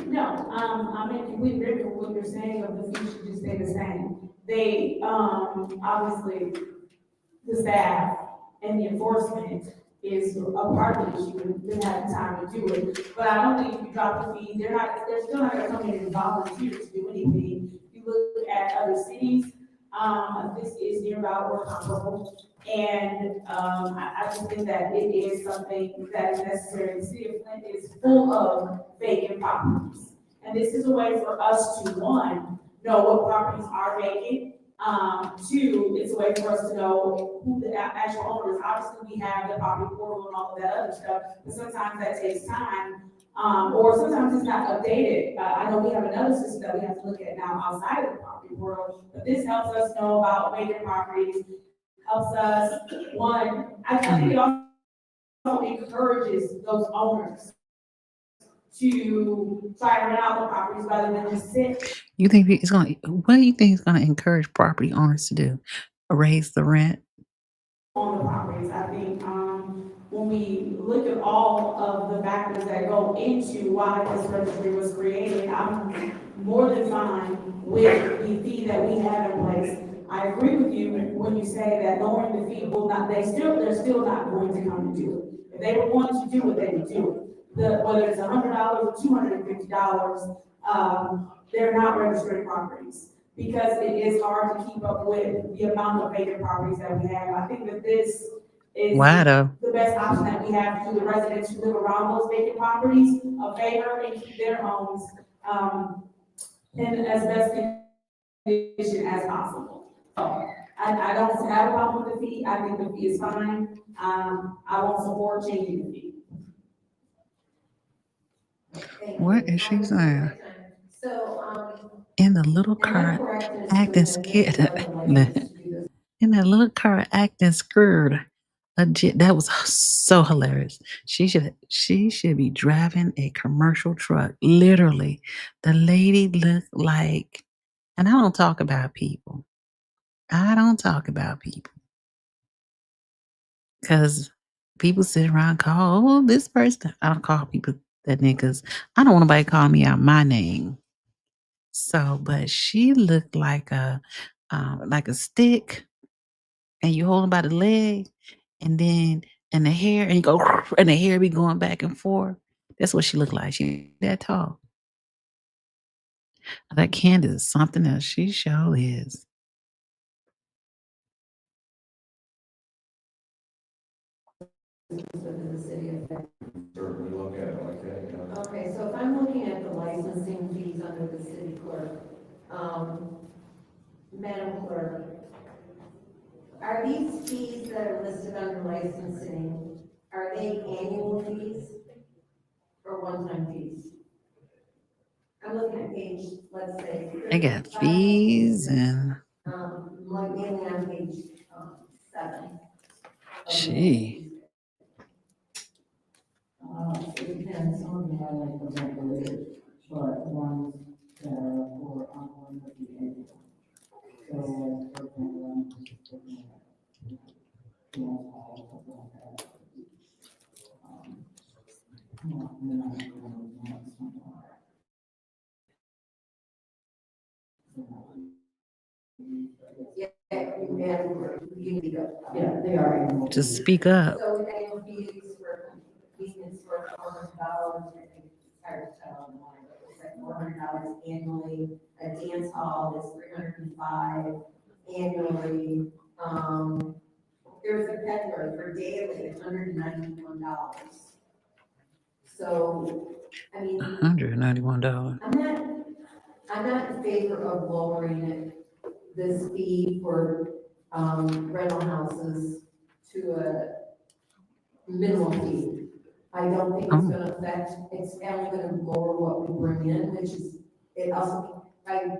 No, I'm in complete agreement with what you're saying, of the fee should just stay the same. They, obviously, the staff and the enforcement is a part of the issue, and didn't have the time to do it. But I don't think if you drop the fee, they're still not gonna come in and volunteer to do anything. If you look at other cities, this is nearby or comparable. And, I just think that it is something that is necessary. The city of Flint is full of vacant properties. And this is a way for us to, one, know what properties are vacant. Two, it's a way for us to know who the actual owner is. Obviously, we have the property portal and all of that other stuff, but sometimes that takes time. Or sometimes it's not updated. I know we have another system that we have to look at now outside of the property portal, but this helps us know about vacant properties, helps us, one, I think it also encourages those owners to try to rent out the properties rather than just sit You think it's gonna? What do you think is gonna encourage property owners to do? Raise the rent? on the properties. I think, when we look at all of the factors that go into why this registry was created, I'm more than fine with the fee that we have in place. I agree with you when you say that lowering the fee will not, they're still not going to come and do it. If they were going to do it, they would do it. Whether it's $100 or $250, they're not registering properties, because it is hard to keep up with the amount of vacant properties that we have. I think that this is Why though? the best option that we have to do the residents who live around those vacant properties a favor and keep their homes, in as best condition as possible. So, I don't have a problem with the fee. I think the fee is fine. I won't support changing the fee. What is she saying? So, In the little am I car, correct in acting assuming that scared. this is a license to do this? In that little car, acting scared. Legit, that was so hilarious. She should be driving a commercial truck. Literally, the lady looked like, and I don't talk about people. I don't talk about people because people sit around call, oh, this person. I don't call people that name because I don't want nobody calling me out my name. So, but she looked like a stick, and you hold them by the leg, and then and the hair, and you go, and the hair be going back and forth. That's what she looked like. She ain't that tall. That Candace is something else. She sure is. Within the city of Flint. Certainly look at it like that, yeah. Okay, so if I'm looking at the licensing fees under the city clerk, Madam Clerk, are these fees that are listed under licensing, are they annual fees or one-time fees? I'm looking at page, let's say. They got fees and Like mainly on page, 7. she. It depends, some of them are like the regulated, but ones that are for ongoing behavior. So, for example, I'm just looking at, dance hall, something like that. Then I go on something like that. Madam Clerk, you need to go. Yeah, they are annual. Just speak up. So annual fees for convenience for $400, I think it's hard to tell on the line, but it's like $400 annually. A dance hall is $305 annually. There's a peddler for daily, $191. So, I mean, $191. I'm not, I'm not in favor of lowering this fee for, rental houses to a minimum fee. I don't think it's gonna affect, it's only gonna lower what we bring in, which is, it also, I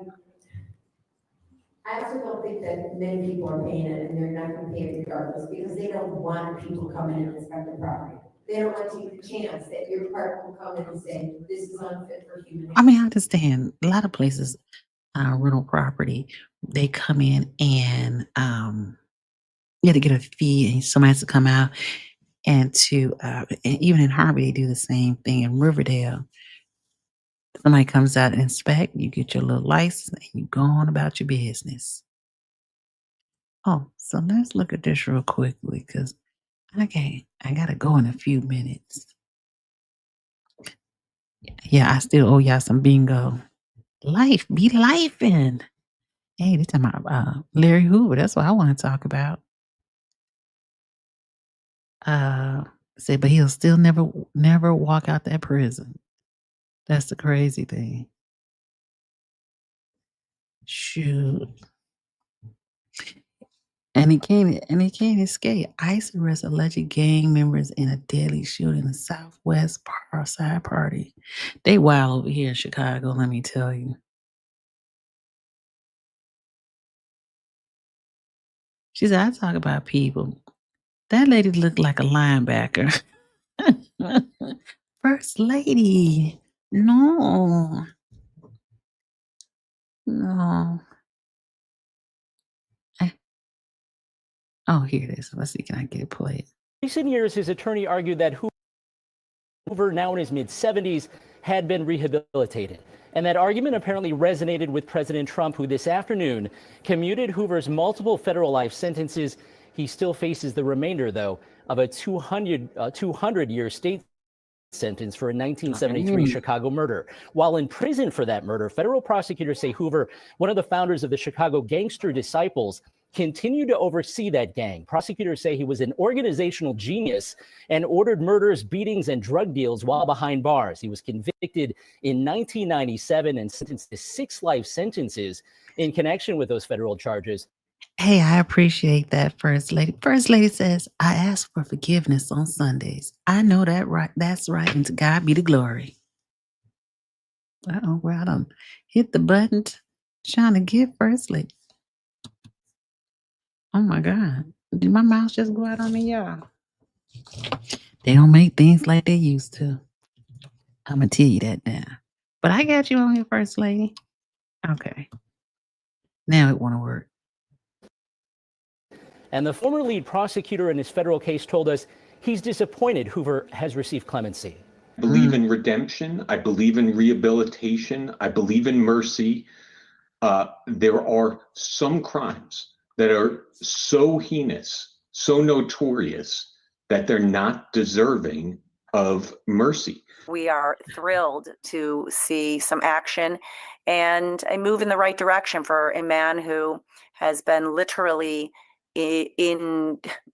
also don't think that many people are paying it, and they're not gonna pay it regardless, because they don't want people coming in and inspect the property. They don't want to take the chance that your part will come in and say, this is unfit for human. I mean, I understand a lot of places, rental property, they come in and you have to get a fee, and somebody has to come out and and even in Harvey, they do the same thing in Riverdale. Somebody comes out and inspect, you get your little license, and you go on about your business. Oh, so let's look at this real quickly because I gotta go in a few minutes. Yeah, I still owe y'all some bingo. Life be lifing. Hey, this time about Larry Hoover. That's what I want to talk about. Say, but he'll still never walk out that prison. That's the crazy thing. Shoot. And he can't escape. ICE arrests alleged gang members in a deadly shooting in the Southwest Side Party. They wild over here in Chicago, let me tell you. She said, I talk about people. That lady looked like a linebacker. First lady. No. No. Oh, here it is. Let's see. Can I get it played? Recent years, his attorney argued that Hoover, now in his mid-70s, had been rehabilitated. And that argument apparently resonated with President Trump, who this afternoon commuted Hoover's multiple federal life sentences. He still faces the remainder, though, of a 200-year state sentence for a 1973 Chicago murder. While in prison for that murder, federal prosecutors say Hoover, one of the founders of the Chicago Gangster Disciples, continued to oversee that gang. Prosecutors say he was an organizational genius and ordered murders, beatings, and drug deals while behind bars. He was convicted in 1997 and sentenced to 6 life sentences in connection with those federal charges. Hey, I appreciate that, First Lady. First Lady says, I ask for forgiveness on Sundays. I know that right. That's right. And to God be the glory. Uh-oh, well, I done hit the button trying to get First Lady. Oh my God. Did my mouse just go out on me, y'all? They don't make things like they used to. I'm going to tell you that now. But I got you on here, First Lady. Okay. Now it want to work. And the former lead prosecutor in his federal case told us he's disappointed Hoover has received clemency. I believe in redemption. I believe in rehabilitation. I believe in mercy. There are some crimes that are so heinous, so notorious, that they're not deserving of mercy. We are thrilled to see some action and a move in the right direction for a man who has been literally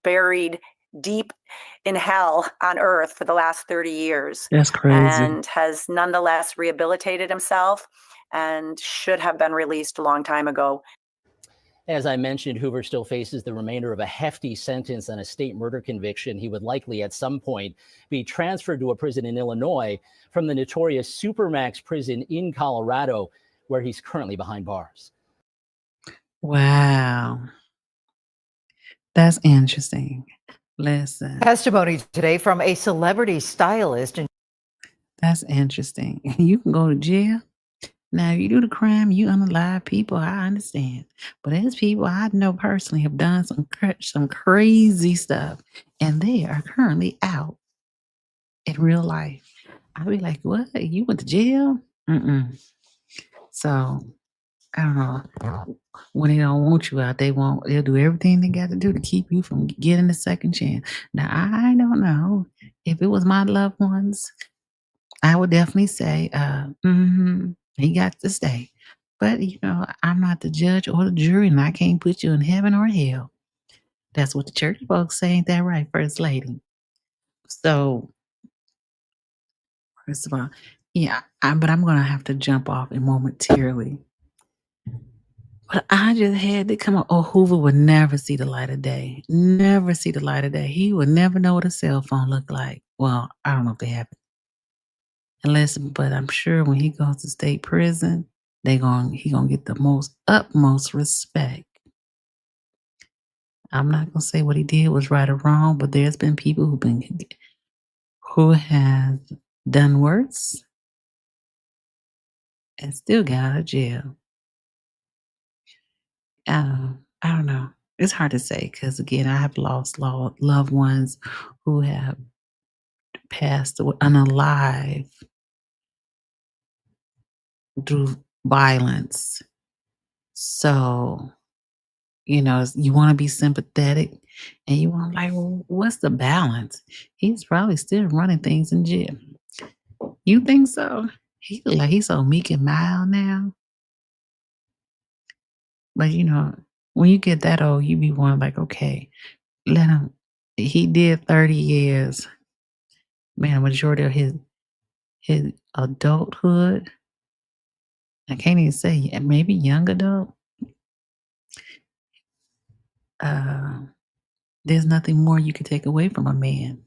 buried deep in hell on earth for the last 30 years. That's crazy. And has nonetheless rehabilitated himself and should have been released a long time ago. As I mentioned, Hoover still faces the remainder of a hefty sentence and a state murder conviction. He would likely at some point be transferred to a prison in Illinois from the notorious Supermax prison in Colorado, where he's currently behind bars. Wow. That's interesting. Listen. Testimony today from a celebrity stylist. That's interesting. You can go to jail. Now, if you do the crime, you unalive people, I understand. But there's people I know personally have done some crazy stuff, and they are currently out in real life. I'll be like, what? You went to jail? So, I don't know. When they don't want you out, they'll do everything they got to do to keep you from getting a second chance. Now, I don't know. If it was my loved ones, I would definitely say, he got to stay. But, I'm not the judge or the jury, and I can't put you in heaven or hell. That's what the church folks say. Ain't that right, First Lady? So, first of all, Yeah, but I'm gonna have to jump off in momentarily. But I just had to come up. Oh, Hoover would never see the light of day. Never see the light of day. He would never know what a cell phone looked like. Well, I don't know if they have it. But I'm sure when he goes to state prison, he gonna get the utmost respect. I'm not gonna say what he did was right or wrong, but there's been people who have done worse and still got out of jail. I don't know. It's hard to say because again, I have lost loved ones who have passed away unalive through violence. So, you want to be sympathetic and you want like, well, what's the balance? He's probably still running things in jail. You think so? He look like he's so meek and mild now. But when you get that old, you be one like, okay, let him. He did 30 years. Man, a majority of his adulthood. I can't even say maybe young adult. There's nothing more you can take away from a man.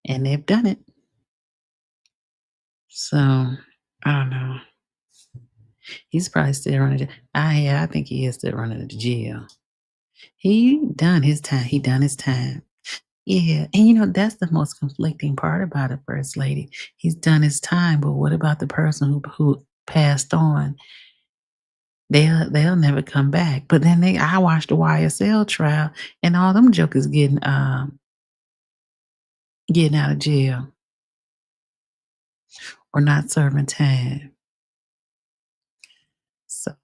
And they've done it. So, I don't know. He's probably still running. I think he is still running to jail. He done his time. He done his time. Yeah. And that's the most conflicting part about it, First Lady. He's done his time, but what about the person who passed on? They'll never come back. But then I watched the YSL trial and all them jokers getting out of jail or not serving time. So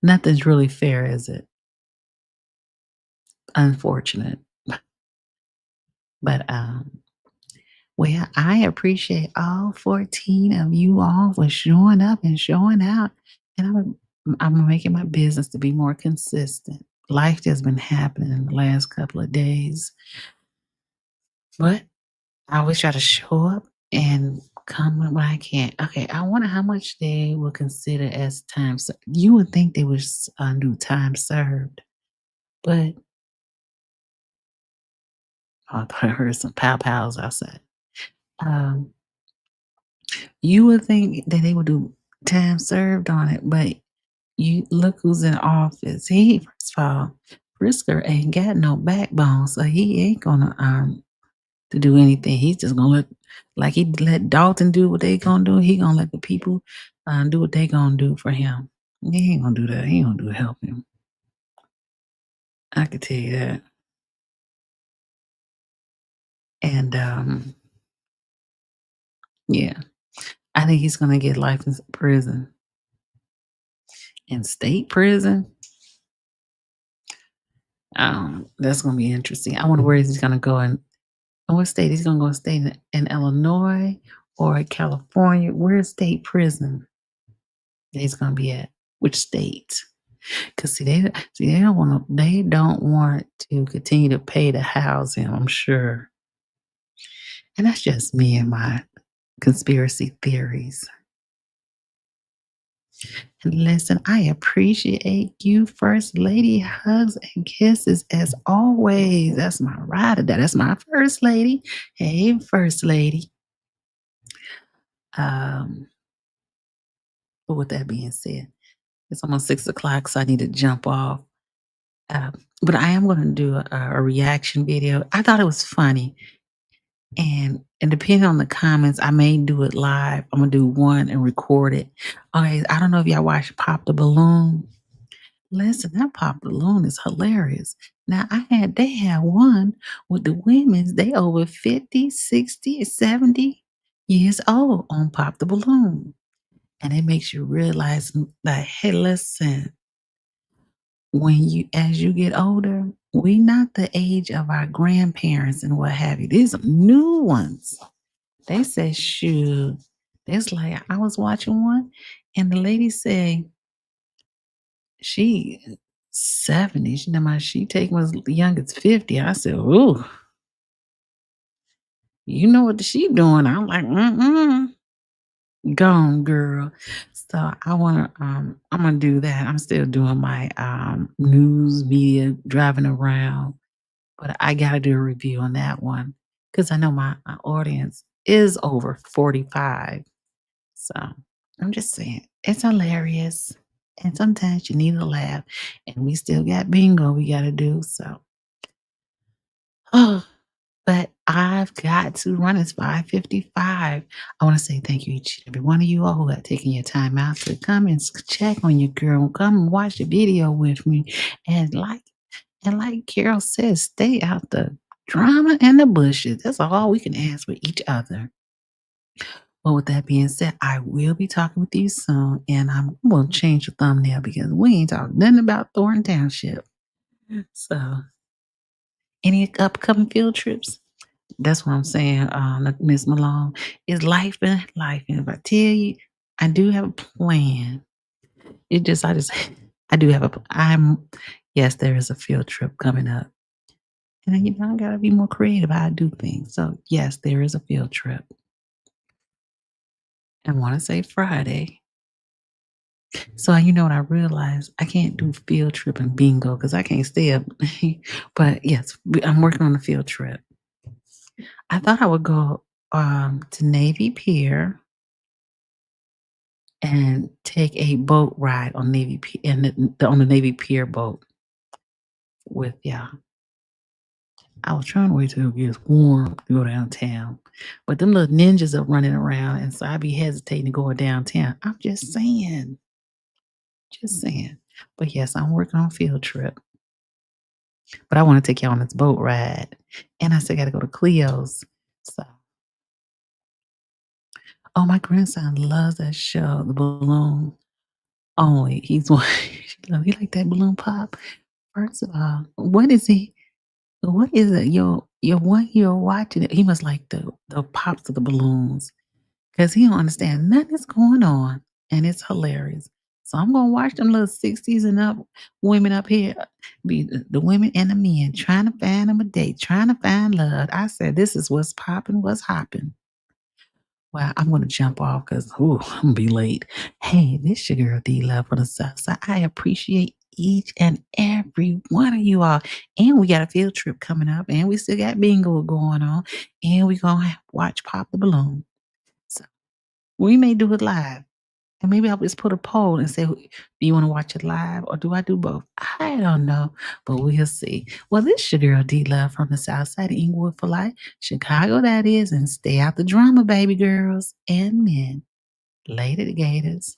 nothing's really fair, is it? Unfortunate. But well, I appreciate all 14 of you all for showing up and showing out. And I'm making my business to be more consistent. Life has been happening in the last couple of days. But I always try to show up and come when I can. Okay, I wonder how much they will consider as time served. You would think they would do time served, but I thought I heard some pow pows outside. You would think that they would do time served on it, but you look who's in office. First of all, Brisker ain't got no backbone, so he ain't gonna to do anything. He's just gonna like he let Dalton do what they gonna do. He gonna let the people do what they gonna do for him. He ain't gonna do that. He ain't gonna do to help him. I can tell you that. And yeah, I think he's gonna get life in prison. In state prison. That's gonna be interesting. I wonder where he's gonna go and what state he's gonna go stay in Illinois or California. Where's state prison that he's gonna be at? Which state? Because they don't want to continue to pay to house him. I'm sure, and that's just me and my conspiracy theories. And listen, I appreciate you, First Lady. Hugs and kisses as always. That's my ride or die. That's my First Lady. Hey, First Lady. But with that being said, it's almost 6:00, so I need to jump off. But I am going to do a reaction video. I thought it was funny. And depending on the comments, I may do it live. I'm going to do one and record it. Okay, I don't know if y'all watched Pop the Balloon. Listen, that Pop the Balloon is hilarious. Now, they had one with the women's. They over 50, 60, 70 years old on Pop the Balloon. And it makes you realize that, hey, listen, as you get older, we not the age of our grandparents and what have you. These are new ones. They say, shoot. It's like I was watching one, and the lady said she 70. She taking as young as 50. I said, ooh. You know what she doing? I'm like, gone, girl. So I wanna I'm gonna do that. I'm still doing my news media driving around, but I gotta do a review on that one because I know my audience is over 45. So I'm just saying it's hilarious. And sometimes you need a laugh. And we still got bingo we gotta do. So oh, but I've got to run. It's 5:55. I want to say thank you each and every one of you all who have taken your time out to come and check on your girl. Come and watch the video with me. And like Carol says, stay out the drama and the bushes. That's all we can ask for each other. Well, with that being said, I will be talking with you soon, and I'm going to change the thumbnail because we ain't talking nothing about Thornton Township. So, any upcoming field trips? That's what I'm saying, Miss Malone. It's life and life. And if I tell you, I do have a plan. I do have yes, there is a field trip coming up. And I gotta be more creative how I do things. So yes, there is a field trip. I want to say Friday. So you know what I realized? I can't do field trip and bingo because I can't stay up. But yes, I'm working on a field trip. I thought I would go to Navy Pier and take a boat ride on Navy Pier on the Navy Pier boat with I was trying to wait till it gets warm to go downtown, but them little ninjas are running around, and so I be hesitating to go downtown. I'm just saying. But yes, I'm working on a field trip. But I want to take you on this boat ride, and I still got to go to Cleo's. So, oh, my grandson loves that show, The Balloon. Only he's one. He like that balloon pop. First of all, what is he? What is it? Your 1 year watching it. He must like the pops of the balloons because he don't understand nothing that's going on, and it's hilarious. So I'm gonna watch them little 60s and up women up here, be the women and the men trying to find them a date, trying to find love. I said, this is what's popping, what's hopping. Well, I'm going to jump off because I'm going to be late. Hey, this your girl D-Love for the South Side. I appreciate each and every one of you all. And we got a field trip coming up, and we still got bingo going on, and we're going to watch Pop the Balloon. So we may do it live. And maybe I'll just put a poll and say, do you want to watch it live or do I do both? I don't know, but we'll see. Well, this is your girl D-Love from the South Side of Inglewood for life. Chicago, that is. And stay out the drama, baby girls and men. Later, the Gators.